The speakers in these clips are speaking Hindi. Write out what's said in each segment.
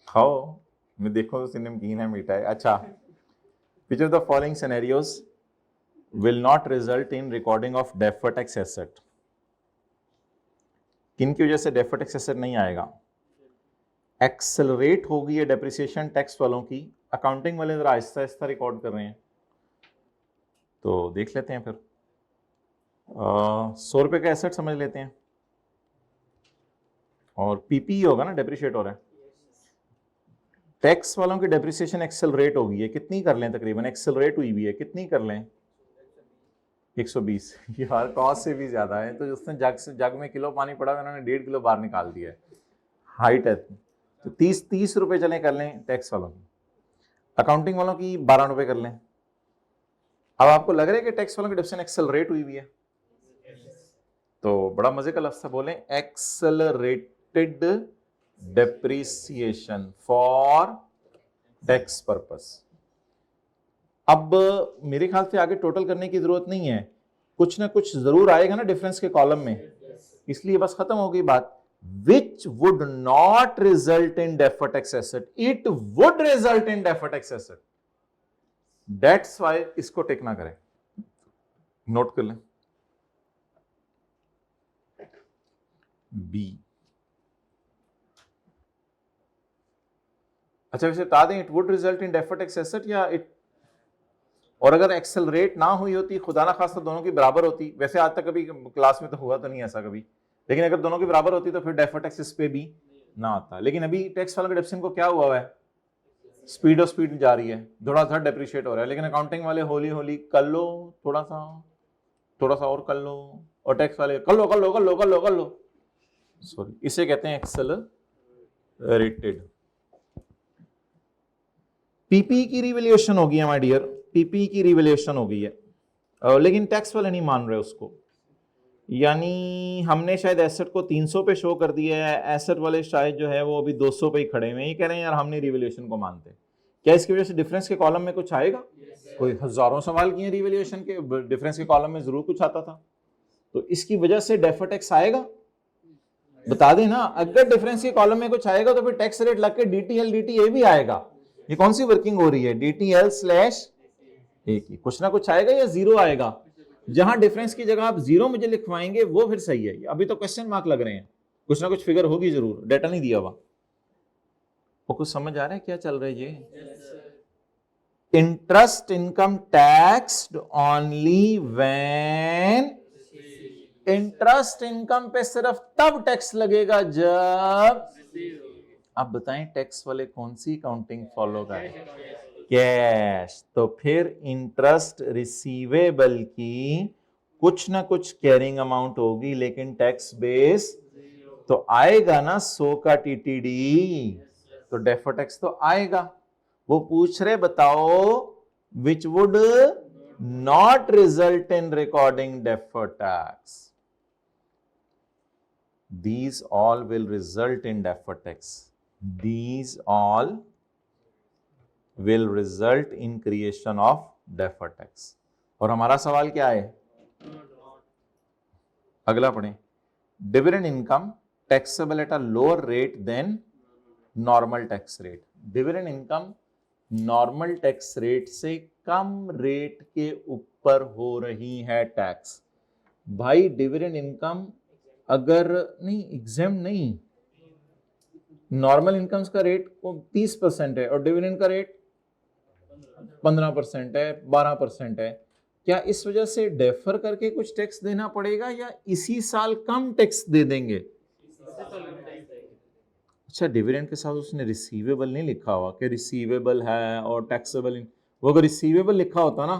खाओ, मैं देखो तो नमकीन है मीठा है। अच्छा, which of the following scenarios will not result in recording of deferred tax asset? किन की वजह से deferred tax asset नहीं आएगा? एक्सेलरेट होगी ये डेप्रिसिएशन टैक्स वालों की, अकाउंटिंग वाले जरा आहिस्ता आहिस्ता रिकॉर्ड कर रहे हैं, तो देख लेते हैं फिर। 100 रुपए का एसेट समझ लेते हैं, और पीपी होगा ना, डेप्रिशिएट हो रहा है। टैक्स वालों की डेप्रिसिएशन एक्सेलरेट होगी है, कितनी कर लें? तकरीबन एक्सेलरेट हुई भी है, कितनी कर लें? 120। यार कॉस्ट से भी ज्यादा है, तो उसने जग में किलो पानी पड़ा हुआ, उन्होंने 1.5 किलो बाहर निकाल दिया है। हाइट है तो 30 रुपए चले कर लें टैक्स वालों की, अकाउंटिंग वालों की 12 रुपए कर लें। अब आपको लग रहा है कि टैक्स वालों की डेप्रिसिएशन एक्सेलरेट हुई भी है, तो बड़ा मजे का लफ्ज बोलें, accelerated depreciation for tax purpose. अब मेरे ख्याल से आगे टोटल करने की जरूरत नहीं है, कुछ ना कुछ जरूर आएगा ना डिफरेंस के कॉलम में, इसलिए बस खत्म हो गई बात। Which would not result in deferred tax asset, it would result in deferred tax asset, that's why इसको टिक ना करें, नोट कर लें। बी। अच्छा वैसे बता दें, it would result in deferred tax asset या इट, और अगर एक्सेलरेट ना हुई होती, खुदा ना खास्ता दोनों की बराबर होती, वैसे आज तक कभी क्लास में तो हुआ तो नहीं ऐसा कभी, लेकिन अगर दोनों की बराबर होती तो फिर डेफर्ड टैक्स इस पे भी ना आता। लेकिन अभी टैक्स वालों के डेप्रिसिएशन को क्या हुआ है, स्पीड ऑफ स्पीड जा रही है, थोड़ा सा डेप्रिशिएट हो रहा है, लेकिन अकाउंटिंग वाले होली होली कर लो, थोड़ा सा और कर लो, और टैक्स वाले कर लो कर लो कर लो कर लो कर लो, सॉरी, इसे कहते हैं एक्सेलरेटेड। पीपी की रिवैल्यूएशन होगी है माय डियर, पीपी की रिवैल्यूएशन हो गई है, लेकिन टैक्स वाले नहीं मान रहे उसको, यानी हमने शायद एसेट को 300 पे शो कर दिया है, एसेट वाले शायद जो है वो अभी 200 पे ही खड़े हुए हैं, ये कह रहे हैं यार हम नहीं रिवैल्यूएशन को मानते। क्या इसकी वजह से डिफरेंस के कॉलम में कुछ आएगा? कोई हजारों सवाल किए रिवैल्यूएशन के, डिफरेंस के कॉलम में जरूर कुछ आता था, तो इसकी वजह से डेफर्ड टैक्स आएगा? बता दें ना, अगर डिफरेंस के कॉलम में कुछ आएगा तो फिर टैक्स रेट लग के डीटीएल डीटीए भी आएगा। ये कौन सी वर्किंग हो रही है, डीटीएल स्लैश ए की, कुछ ना कुछ आएगा या जीरो आएगा? जहां डिफरेंस की जगह आप जीरो मुझे लिखवाएंगे वो फिर सही है, अभी तो क्वेश्चन मार्क लग रहे हैं, कुछ ना कुछ फिगर होगी जरूर, डेटा नहीं दिया हुआ। वो कुछ समझ आ रहा है क्या चल रहा है ये? Interest income taxed only when, interest income पे सिर्फ तब टैक्स लगेगा जब, अब बताएं टैक्स वाले कौन सी अकाउंटिंग फॉलो करें? कैश। तो फिर इंटरेस्ट रिसीवेबल की कुछ ना कुछ कैरिंग अमाउंट होगी, लेकिन टैक्स बेस तो आएगा ना 100 का टीटीडी, तो डेफर्ड टैक्स तो आएगा। वो पूछ रहे बताओ which would not result in recording deferred tax, these all will result in deferred tax, these all will result in creation of deferred tax। और हमारा सवाल क्या है, अगला पढ़ें, dividend income taxable at a lower rate than normal tax rate, dividend income normal tax rate से कम रेट के ऊपर हो रही है टैक्स। भाई डिविडेंड इनकम अगर नहीं, एग्जाम नहीं, नॉर्मल इनकम का रेट 30% है और डिविडेंड का रेट 15% है, 12% है, क्या इस वजह से डेफर करके कुछ टैक्स देना पड़ेगा या इसी साल कम टैक्स दे देंगे? अच्छा, डिविडेंड के साथ उसने रिसीवेबल नहीं लिखा हुआ कि रिसीवेबल है और टैक्सेबल, वो अगर रिसीवेबल लिखा होता ना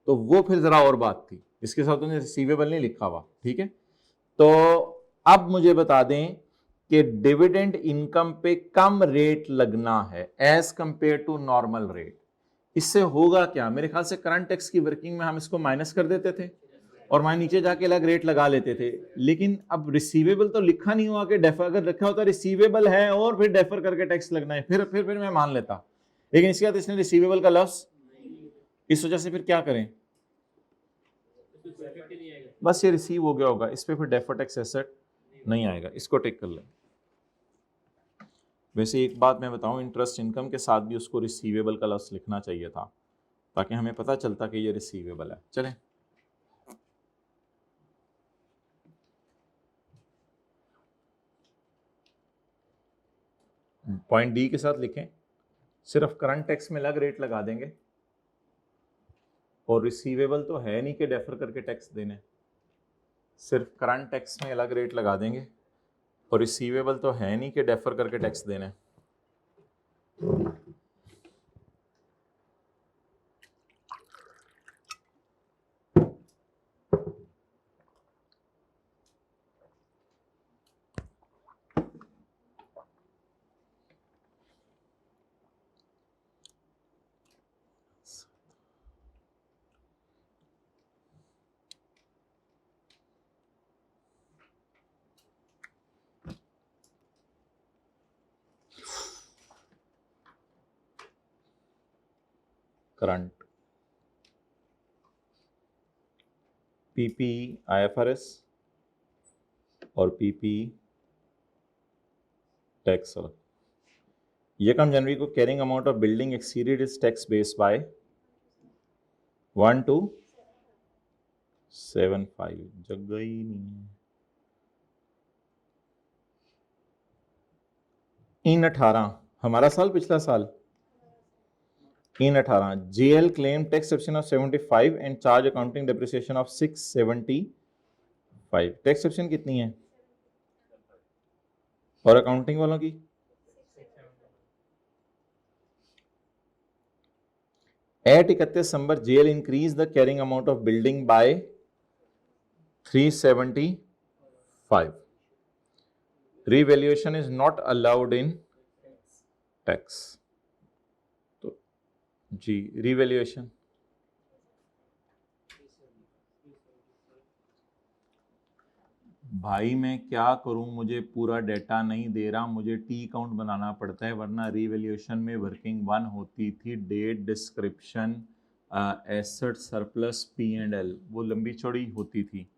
तो वो फिर जरा और बात थी, इसके साथ उसने रिसीवेबल नहीं लिखा हुआ, ठीक है। तो अब मुझे बता दें कि डिविडेंड इनकम पे कम रेट लगना है as compare to normal rate, इससे होगा क्या? मेरे ख्याल से करंट टैक्स की वर्किंग में हम इसको माइनस कर देते थे और वहां नीचे जाके अलग रेट लगा लेते थे, लेकिन अब रिसीवेबल तो लिखा नहीं हुआ कि डेफर, अगर लिखा होता रिसीवेबल है और फिर डेफर करके टैक्स लगना है, फिर मैं मान लेता, लेकिन इसके बाद इसने रिसीवेबल का लफ्ज, इस वजह से फिर क्या करें, बस ये रिसीव हो गया होगा, इस पे फिर डेफर टैक्स एसेट नहीं आएगा, इसको टिक कर लें। वैसे एक बात मैं बताऊं, इंटरेस्ट इनकम के साथ भी उसको रिसीवेबल का लफ्ज़ लिखना चाहिए था, ताकि हमें पता चलता कि ये रिसीवेबल है। चलें, पॉइंट डी के साथ लिखें, सिर्फ करंट टैक्स में अलग रेट लगा देंगे, और रिसीवेबल तो है नहीं कि डेफर करके टैक्स देने, सिर्फ करंट टैक्स में अलग रेट लगा देंगे, और रिसीवेबल तो है नहीं कि डेफर करके टैक्स देने। करंट, पीपी आईएफआरएस और पीपी टैक्स अलग। यकम जनवरी को carrying amount of building exceeded is tax base by 1275, जग गई नहीं है। इन 18 हमारा साल, पिछला साल in 18 JL claim tax section of 75 and charge accounting depreciation of 675। Tax section कितनी है और अकाउंटिंग वालों की? At 31 December JL increase the carrying amount of building by 375। Revaluation is not allowed in tax. तो जी रिवैल्यूएशन भाई मैं क्या करूं, मुझे पूरा डेटा नहीं दे रहा, मुझे टी काउंट बनाना पड़ता है, वरना रिवैल्यूएशन में वर्किंग वन होती थी, date, description, asset, surplus, P and L, वो लंबी चौड़ी होती थी।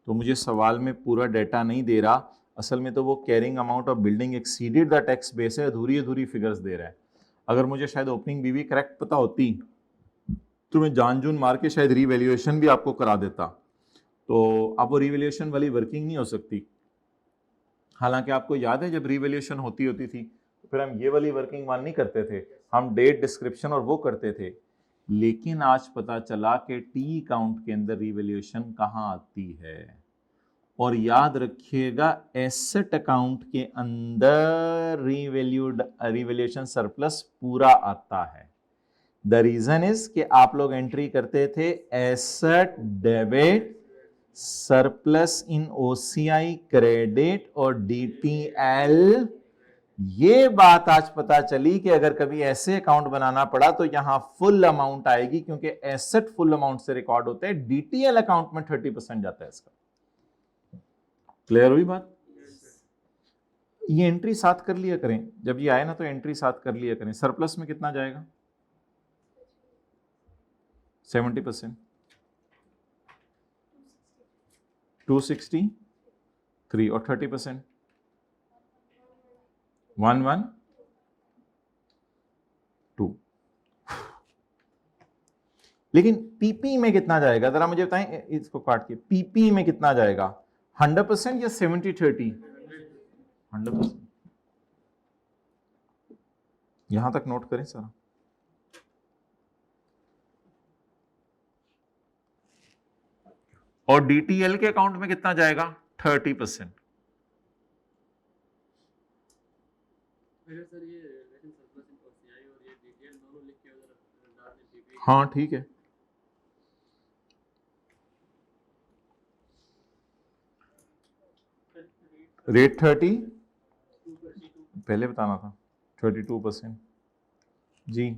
तो मुझे सवाल में पूरा डेटा नहीं दे रहा, असल में तो वो carrying amount of building exceeded the tax base है, अधूरी अधूरी फिगर्स दे रहा है। अगर मुझे शायद ओपनिंग बीवी करेक्ट पता होती तो मैं जान जून मार के शायद रिवैल्यूएशन भी आपको करा देता। तो अब वो रिवैल्यूएशन वाली वर्किंग नहीं हो सकती। हालांकि आपको याद है जब रिवैल्यूएशन होती थी तो फिर हम ये वाली वर्किंग वन नहीं करते थे, हम डेट, डिस्क्रिप्शन और वो करते थे। लेकिन आज पता चला कि टी काउंट के अंदर रिवैल्यूएशन कहाँ आती है। और याद रखिएगा एसेट अकाउंट के अंदर रिवैल्यूएशन सरप्लस पूरा आता है। द रीजन इज कि आप लोग एंट्री करते थे एसेट डेबिट सरप्लस इन ओसीआई क्रेडिट और डीटीएल। ये बात आज पता चली कि अगर कभी ऐसे अकाउंट बनाना पड़ा तो यहां फुल अमाउंट आएगी, क्योंकि एसेट फुल अमाउंट से रिकॉर्ड होते हैं, डीटीएल अकाउंट में 30% जाता है इसका। क्लियर हुई बात? ये एंट्री साथ कर लिया करें, जब ये आए ना तो एंट्री साथ कर लिया करें। सरप्लस में कितना जाएगा? 70%, 263 और 30% 112। लेकिन पीपी में कितना जाएगा जरा मुझे बताएं, इसको काट के पीपी में कितना जाएगा? 100% या 70-30? 100%। यहां तक नोट करें सर। और डीटीएल के अकाउंट में कितना जाएगा? 30%। हाँ ठीक है, रेट 30 पहले बताना था, 32% जी,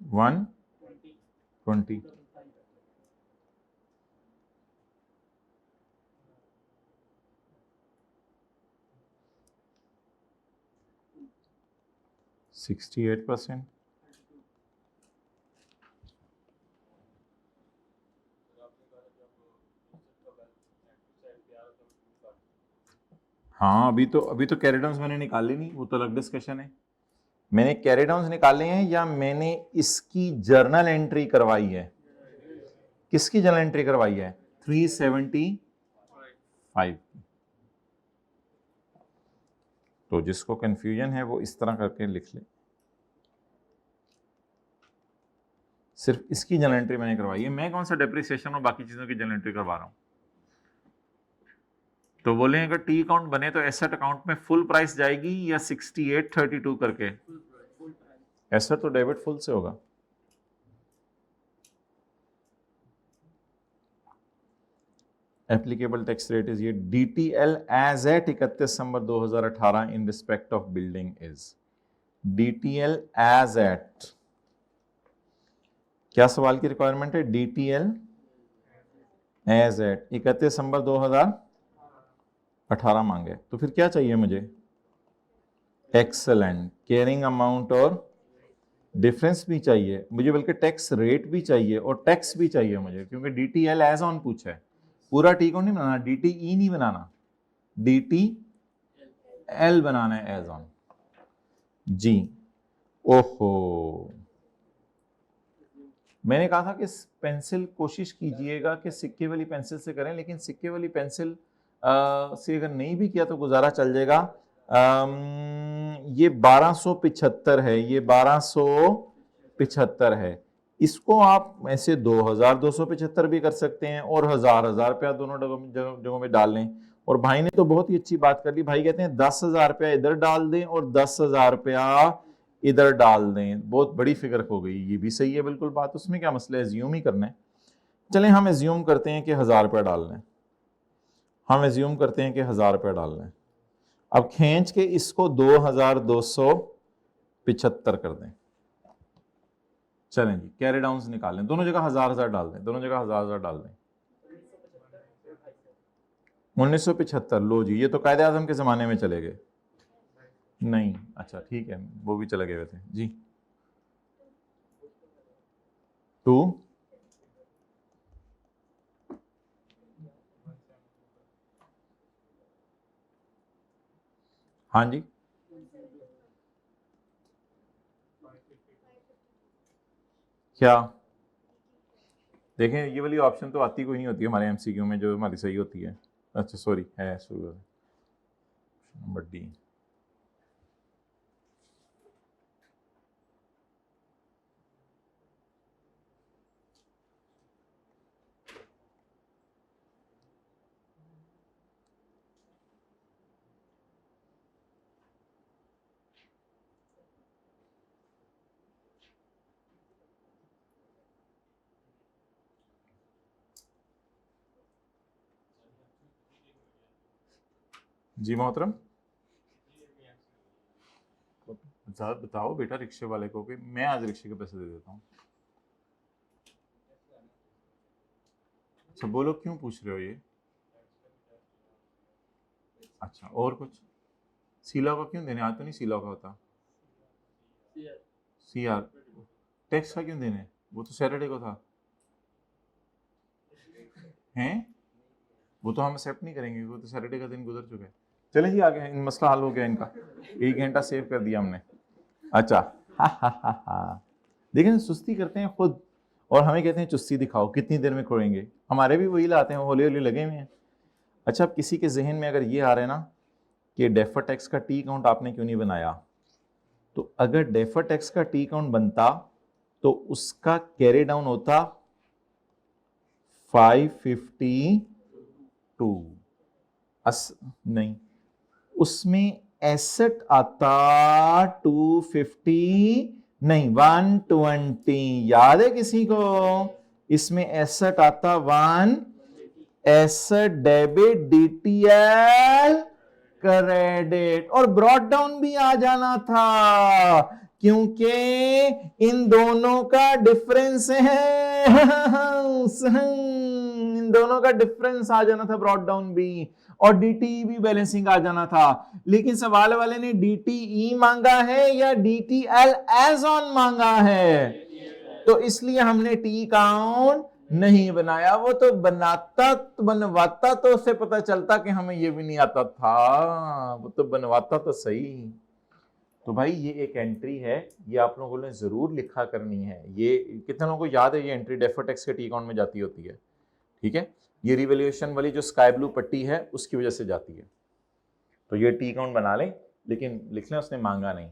120। 68%। हाँ अभी तो कैरी डाउन्स मैंने निकाले नहीं, वो तो अलग डिस्कशन है। मैंने कैरी डाउन्स निकाले हैं या मैंने इसकी जर्नल एंट्री करवाई है? किसकी जर्नल एंट्री करवाई है? 375। तो जिसको कंफ्यूजन है वो इस तरह करके लिख ले, सिर्फ इसकी जर्नल एंट्री मैंने करवाई है। मैं कौन सा डेप्रिसिएशन और बाकी चीजों की जर्नल एंट्री करवा रहा हूं? तो बोले अगर टी अकाउंट बने तो एसेट अकाउंट में फुल प्राइस जाएगी या 6832 करके? एसेट तो डेबिट फुल से होगा। एप्लीकेबल टैक्स रेट इज ये DTL as at 31 December 2018 in respect of building is DTL as at. क्या सवाल की रिक्वायरमेंट है? DTL एज एट 31 दिसंबर 2018 मांगे, तो फिर क्या चाहिए मुझे? एक्सेलेंट, कैरिंग अमाउंट और डिफरेंस भी चाहिए मुझे, बल्कि टैक्स रेट भी चाहिए और टैक्स भी चाहिए मुझे, क्योंकि DTL एज ऑन पूछा है। पूरा टी को नहीं बनाना, DTE नहीं बनाना, DTL बनाना है एज ऑन जी। ओहो, मैंने कहा था कि पेंसिल कोशिश कीजिएगा कि सिक्के वाली पेंसिल से करें, लेकिन सिक्के वाली पेंसिल से अगर नहीं भी किया तो गुजारा चल जाएगा। ये 1275 है, ये 1275 है। इसको आप ऐसे 2275 भी कर सकते हैं और 1000 रुपया दोनों जगहों में डाल लें। और भाई ने तो बहुत ही अच्छी बात कर ली, भाई कहते हैं 10,000 रुपया इधर डाल दें और 10,000 रुपया इधर डाल दें, बहुत बड़ी फिगर हो गई। ये भी सही है बिल्कुल बात, उसमें क्या मसला है, एज्यूम ही करना है। चलें हम एज्यूम करते हैं कि 1000 रुपया डाल लें, हम एज्यूम करते हैं कि 1000 रुपया डाल लें। अब खींच के इसको 2275 कर दें। चलें जी, कैरी डाउन्स निकालें, दोनों जगह 1000 डाल दें, दोनों जगह 1000 डाल दें। 1975, लो जी, ये तो कायदे आजम के जमाने में चले गए। नहीं, अच्छा ठीक है, वो भी चले गए थे जी। 2 हाँ जी, क्या देखें, ये वाली ऑप्शन तो आती कोई नहीं होती हमारे MCQ में जो हमारी सही होती है। अच्छा सॉरी, है नंबर D। जी मोहतरम, बताओ बेटा रिक्शे वाले को कि मैं आज रिक्शे के पैसे दे देता हूँ। अच्छा बोलो, क्यों पूछ रहे हो ये? अच्छा और कुछ? सीला का क्यों देने? आज तो नहीं सीला का होता। CR टैक्स का क्यों देने? वो तो सैटरडे को था। हैं? वो तो हम एक्सेप्ट नहीं करेंगे, वो तो सैटरडे का दिन गुजर चुका है। चलें जी आगे, इन मसला हल हो गया इनका, 1 घंटा सेव कर दिया हमने। अच्छा देखें सुस्ती करते हैं खुद और हमें कहते हैं चुस्ती दिखाओ, कितनी देर में खोएंगे। हमारे भी वही लाते हैं, हौले हौले लगे हुए हैं। अच्छा, अब किसी के जहन में अगर ये आ रहा है ना कि डेफर टैक्स का टी अकाउंट आपने क्यों नहीं बनाया, तो अगर डेफर टैक्स का टी अकाउंट बनता तो उसका कैरी डाउन होता 552, नहीं, उसमें एसेट आता 250, नहीं 120। याद है किसी को? इसमें एसेट आता 1, एसेट डेबिट DTL क्रेडिट, और ब्रॉट डाउन भी आ जाना था क्योंकि इन दोनों का डिफरेंस है। इन दोनों का डिफरेंस आ जाना था, ब्रॉट डाउन भी, और DTE भी बैलेंसिंग आ जाना था। लेकिन सवाल वाले ने DTE मांगा है या DTL एज ऑन मांगा है, तो इसलिए हमने टी अकाउंट नहीं बनाया, वो तो बनवाता तो उससे पता चलता कि हमें ये भी नहीं आता था, वो तो बनवाता तो सही। तो भाई ये एक एंट्री है, ये आप लोगों ने जरूर लिखा करनी है। ये कितने लोगों को याद है ये एंट्री डेफर्ड टैक्स के टी अकाउंट में जाती होती है, ठीक है। ये रिवैल्यूएशन वाली जो स्काई ब्लू पट्टी है उसकी वजह से जाती है। तो ये टी अकाउंट बना लें, लेकिन लिख लें उसने मांगा नहीं।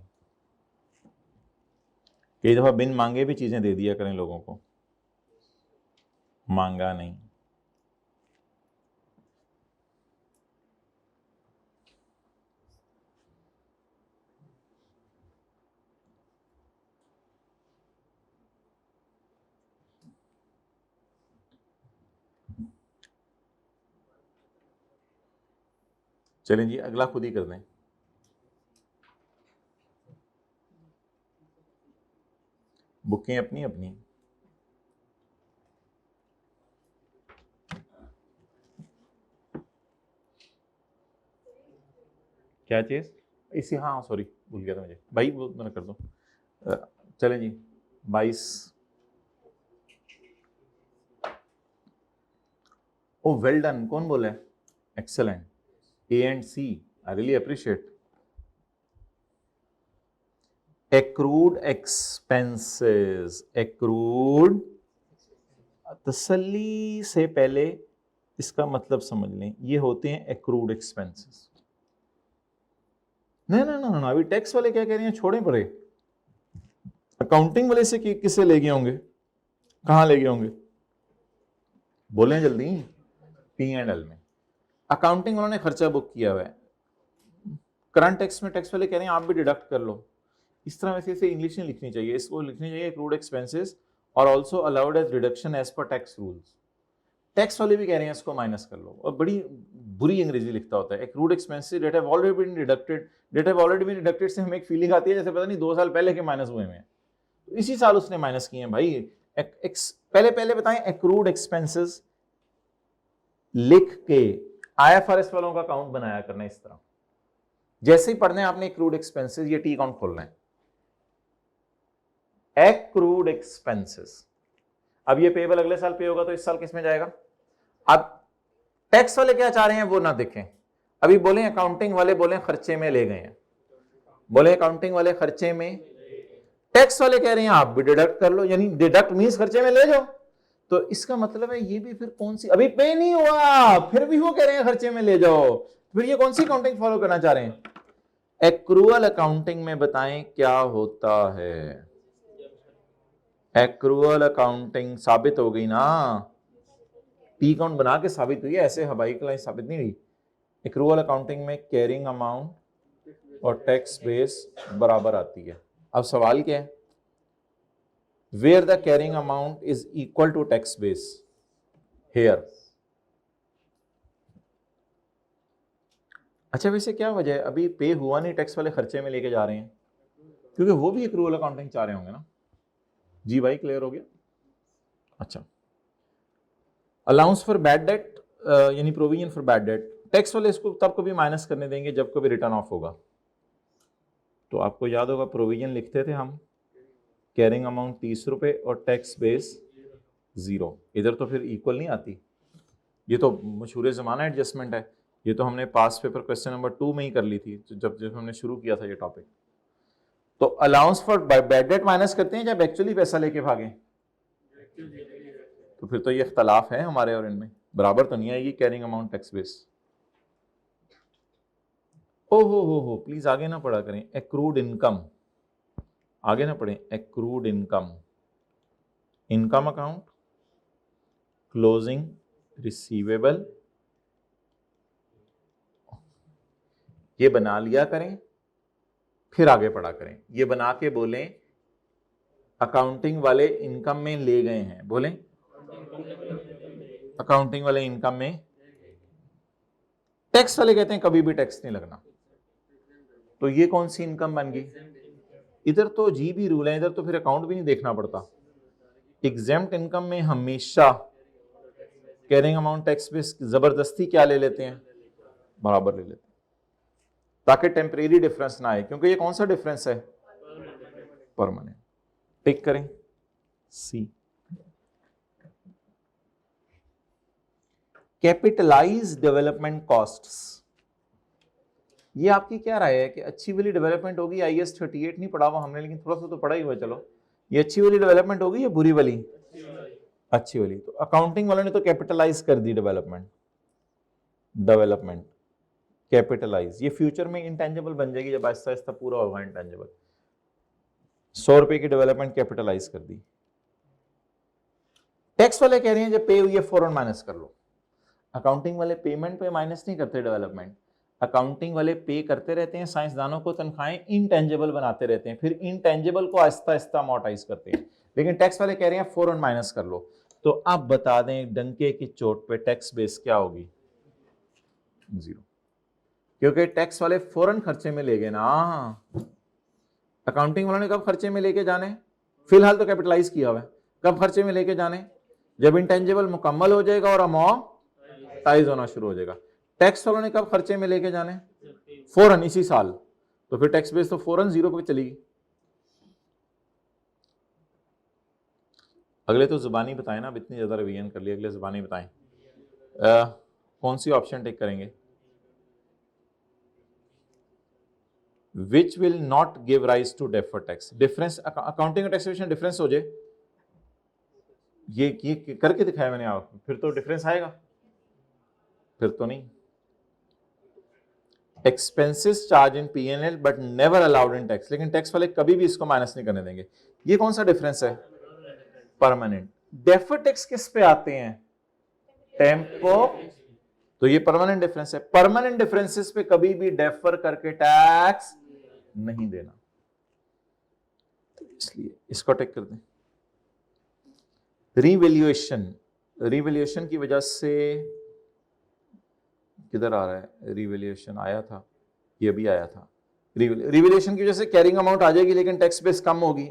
कई दफा बिन मांगे भी चीजें दे दिया करें लोगों को, मांगा नहीं। चलें जी अगला खुद ही कर दें। बुकें अपनी अपनी। क्या चीज इसी, हाँ सॉरी भूल गया था मुझे भाई, वो मैंने कर दो। चलें जी 22। ओ वेल डन, कौन बोला है? Excellent, A and C, I really appreciate. Accrued expenses, accrued, तसल्ली से पहले इसका मतलब समझ लें, ये होते हैं एक्रूड एक्सपेंसेस। नहीं नहीं नहीं, अभी टैक्स वाले क्या कह रहे हैं, छोड़ें पड़े। अकाउंटिंग वाले से किससे ले गए होंगे, कहां ले गए होंगे, बोले जल्दी। P&L में अकाउंटिंग वालों ने खर्चा बुक किया हुआ है, करंट टैक्स में टैक्स वाले कह रहे हैं आप भी डिडक्ट कर लो। इस तरह वैसे इसे इंग्लिश में लिखनी चाहिए, इसको लिखनी चाहिए एक्रूड एक्सपेंसेस और also allowed as deduction as पर टैक्स रूल्स। टैक्स वाले भी कह रहे हैं इसको माइनस कर लो, और बड़ी बुरी अंग्रेजी लिखता होता है। Accrued expenses that have already been deducted, that have already been deducted से हमें एक फीलिंग आती है जैसे पता नहीं 2 साल पहले के माइनस हुए हैं, तो इसी साल उसने माइनस किए हैं भाई। पहले बताएं एक्रूड एक्सपेंसेस लिख के IFRS वालों का अकाउंट बनाया करना इस तरह। जैसे ही पढ़ने आपने एक्रूड एक्सपेंसेस, ये टी अकाउंट खोलना है, एक्रूड एक्सपेंसेस। अब ये पेबल अगले साल पे होगा तो इस साल किस में जाएगा। अब टैक्स वाले क्या चाह रहे हैं वो ना देखें, अभी बोले अकाउंटिंग वाले बोले खर्चे में ले गए हैं, बोले अकाउंटिंग वाले खर्चे में, टैक्स वाले कह रहे हैं आप भी डिडक्ट कर लो, यानी डिडक्ट मींस खर्चे में ले जाओ। तो इसका मतलब है ये भी फिर कौन सी, अभी पे नहीं हुआ फिर भी वो कह रहे हैं खर्चे में ले जाओ, फिर ये कौन सी अकाउंटिंग फॉलो करना चाह रहे हैं। एक्रूअल अकाउंटिंग में बताएं क्या होता है। एक्रूअल अकाउंटिंग साबित हो गई ना, टी अकाउंट बना के साबित हुई है, ऐसे हवाई क्लाइन साबित नहीं हुई। एक्रूअल अकाउंटिंग में कैरिंग अमाउंट और टैक्स बेस बराबर आती है। अब सवाल क्या है, where the carrying amount is equal to tax base here। अच्छा वैसे क्या वजह है, अभी पे हुआ नहीं, टैक्स वाले खर्चे में लेके जा रहे हैं, क्योंकि वो भी एक्रूअल अकाउंटिंग चाह रहे होंगे ना। जी भाई क्लियर हो गया। अच्छा, अलाउंस फॉर बैड डेट यानी provision for bad debt, tax वाले इसको तब कभी माइनस करने देंगे जब कभी रिटर्न ऑफ होगा। तो आपको याद होगा प्रोविजन लिखते थे हम, कैरिंग अमाउंट 30 रुपए और टैक्स बेस 0। इधर तो फिर इक्वल नहीं आती, ये तो मशहूर ज़माना एडजस्टमेंट है, ये तो हमने पास पेपर क्वेश्चन नंबर 2 में ही कर ली थी जब हमने शुरू किया था ये टॉपिक। तो allowance for bad debt minus करते हैं जब एक्चुअली पैसा लेके भागे, तो फिर तो ये इख्तलाफ है हमारे और इनमें, बराबर तो नहीं आएगी कैरिंग अमाउंट टैक्स बेस। ओ हो प्लीज आगे ना पढ़ा करें, एक्रूड इनकम आगे ना पढ़ें, accrued income, income account, closing receivable, ये बना लिया करें फिर आगे पढ़ा करें। ये बना के बोलें अकाउंटिंग वाले इनकम में ले गए हैं, बोलें अकाउंटिंग वाले इनकम में, टैक्स वाले कहते हैं कभी भी टैक्स नहीं लगना। तो ये कौन सी इनकम बन गई, इधर तो जी भी रूल है, इधर तो फिर अकाउंट भी नहीं देखना पड़ता। एग्जेम्प्ट इनकम में हमेशा कैरिंग अमाउंट टैक्स बेस जबरदस्ती क्या ले लेते हैं, बराबर ले लेते हैं, ताकि टेम्परेरी डिफरेंस ना आए, क्योंकि ये कौन सा डिफरेंस है, परमानेंट। टिक करें सी। कैपिटलाइज डेवलपमेंट कॉस्ट्स, ये आपकी क्या राय है कि अच्छी वाली डेवलपमेंट होगी? IAS 38 नहीं पढ़ा हुआ हमने, लेकिन थोड़ा सा तो पढ़ा ही हुआ। चलो, ये अच्छी वाली डेवलपमेंट होगी या बुरी वाली? अच्छी वाली। तो अकाउंटिंग वालों ने तो कैपिटलाइज कर दी डेवलपमेंट कैपिटलाइज। ये फ्यूचर में इंटेंजिबल बन जाएगी जब आहिस्ता आहिस्ता पूरा होगा इंटेंजिबल। 100 रुपए की डेवलपमेंट कैपिटलाइज कर दी। टैक्स वाले कह रहे हैं जब पे हुई है फौरन माइनस कर लो। अकाउंटिंग वाले पेमेंट पे माइनस नहीं करते डेवलपमेंट, अकाउंटिंग वाले पे करते रहते हैं, साइंसदानों को तनख्वाहें इनटेंजिबल बनाते रहते हैं, फिर इनटेंजिबल को आहिस्ता आहिस्ता अमोर्टाइज करते हैं। लेकिन टैक्स वाले कह रहे हैं फौरन माइनस कर लो। तो आप बता दें डंके की चोट पे टैक्स बेस क्या होगी? 0, क्योंकि टैक्स वाले फौरन खर्चे में ले गए ना। अकाउंटिंग वालों ने कब खर्चे में लेके जाने? फिलहाल तो कैपिटलाइज किया हुआ है, कब खर्चे में लेके जाने? जब इंटेंजिबल मुकम्मल हो जाएगा और अमोर्टाइज होना शुरू हो जाएगा। टैक्स वालों ने कब खर्चे में लेके जाने? फौरन, इसी साल। तो फिर टैक्स बेस तो फौरन 0 पे चलेगी। अगले तो जुबानी बताएं ना, अब इतनी ज्यादा रिवीजन कर लिया, अगले जुबानी बताएं। कौन सी ऑप्शन टेक करेंगे? Which will not give rise to deferred tax? Difference accounting और टैक्सेशन डिफरेंस हो जाए, ये करके दिखाया मैंने आपको, फिर तो डिफरेंस आएगा? फिर तो नहीं। Expenses charge in P&L but never allowed in tax, लेकिन टैक्स वाले कभी भी इसको माइनस नहीं करने देंगे। ये कौन सा डिफरेंस है? परमानेंट। डेफर्ड टैक्स किस पे आते हैं? टेम्पो। तो ये परमानेंट डिफरेंस है। परमानेंट डिफरेंसेस पे कभी भी डेफर करके टैक्स नहीं देना, तो इसलिए इसको टेक कर दें। रिवैल्यूएशन की वजह से किधर आ रहा है? रिवैल्यूएशन आया था, ये भी आया था। रिवैल्यूएशन की वजह से कैरिंग अमाउंट आ जाएगी लेकिन टैक्स बेस कम होगी,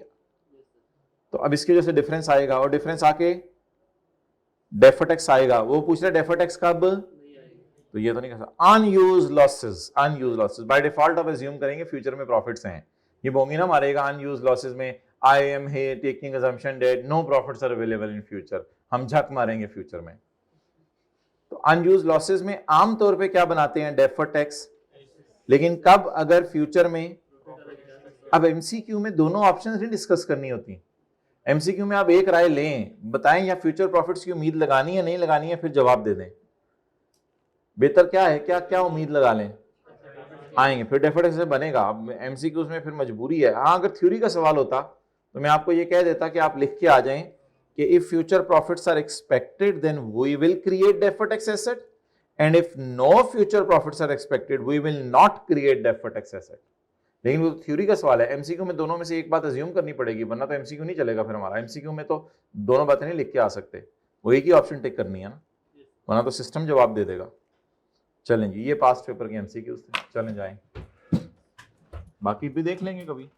तो अब इसकी वजह से डिफरेंस आएगा, और डिफरेंस आके डेफर टैक्स आएगा। वो पूछ रहे डेफर टैक्स कब? तो ये तो नहीं कर सकता। अनयूज्ड लॉसेस बाय डिफॉल्ट आप अज्यूम करेंगे फ्यूचर में प्रॉफिट्स हैं, ये बोंगी ना मारेगा अनयूज्ड लॉसेस में। I am he taking assumption that no profits are available in future, हम झक मारेंगे फ्यूचर में। तो अनयूज्ड लॉसेस में आमतौर पे क्या बनाते हैं? Deferred tax. लेकिन कब? अगर फ्यूचर में। अब एमसीक्यू में दोनों ऑप्शन नहीं डिस्कस करनी होती। एमसीक्यू में आप एक राय लें, बताएं या फ्यूचर प्रॉफिट्स की उम्मीद लगानी है नहीं लगानी है, फिर जवाब दे दें। बेहतर क्या है? क्या क्या उम्मीद लगा लें? आएंगे, फिर डेफर्ड टैक्स से बनेगा। अब एमसीक्यूज में फिर मजबूरी है। हाँ, अगर थ्योरी का सवाल होता तो मैं आपको ये कह देता कि आप लिख के आ जाएं कि if future profits are expected then we will create deferred tax asset, and if no future profits are expected we will not create deferred tax asset. लेकिन वो थ्योरी का सवाल है, एमसीक्यू में दोनों में से एक बात अज्यूम करनी पड़ेगी, वरना तो एमसीक्यू नहीं चलेगा फिर हमारा। एमसीक्यू में तो दोनों बातें नहीं लिख के आ सकते, वो एक ही ऑप्शन टिक करनी है ना, वरना तो सिस्टम जवाब दे देगा। चलें जी, ये पास्ट पेपर के एमसीक्यूज थे, चलें जाएं, बाकी भी देख लेंगे कभी।